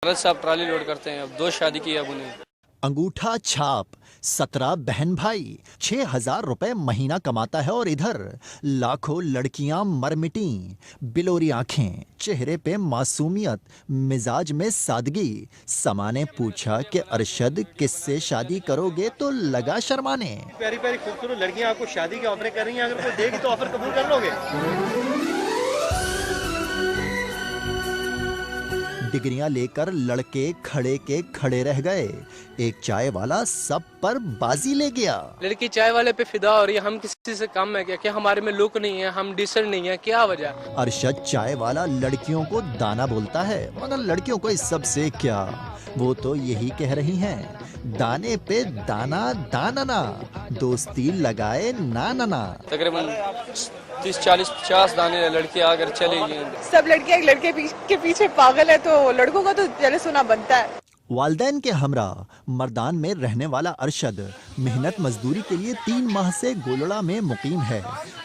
अरज साहब trolley load करते हैं, अब 2 शादी की अब उन्हें। अंगूठा छाप 17 बहन भाई 6,000 रुपए महीना कमाता है और इधर लाखों लड़कियां मर मिटी। बिलोरी आंखें, चेहरे पे मासूमियत, मिजाज में सादगी। समा ने पूछा कि अरशद किससे शादी करोगे तो लगा शर्माने। प्यारी प्यारी खूबसूरत लड़कियां आपको शादी के ऑफर कर रही हैं, अगर कोई देगी तो ऑफर कबूल कर लोगे? डिग्रियां लेकर लड़के खड़े के खड़े रह गए। एक चाय वाला सब पर बाजी ले गया। लड़की चाय वाले पे फिदा हो रही है, हम किसी से कम है क्या? क्या हमारे में लुक नहीं है, हम डिसेंट नहीं है, क्या वजह? अरशद चाय वाला लड़कियों को दाना बोलता है, मगर लड़कियों को इस सब से क्या, वो तो यही कह रही हैं, दाने पे दाना दाना ना, दोस्ती लगाए ना ना ना। तकरीबन 30, 40, 50 दाने लड़की आकर चलेगी। सब लड़कियां एक लड़के के पीछे पागल है, तो लड़कों का तो जेलस होना बनता है। वालदैन के हमरा मर्दान में रहने वाला अरशद मेहनत मजदूरी के लिए 3 माह से गोलड़ा में मुकीम है।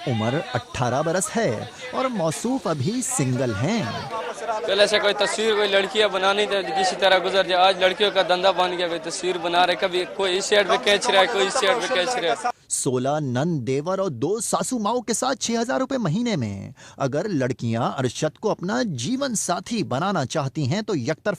उम्र 18 बरस है और मौसूफ अभी सिंगल हैं। पहले से कोई तस्वीर कोई लड़कियां बनानी थी, किसी तरह गुजर जाए। आज लड़कियों का धंधा बन गया, कोई तस्वीर बना रहे, कभी कोई इस साइड पे खींच रहा है, कोई इस साइड पे खींच रहा है। 16 नन देवर और 2 सासू माओ के साथ 6,000 रुपए महीने में। अगर लड़कियां अरशद को अपना जीवन साथी बनाना चाहती हैं तो यकतर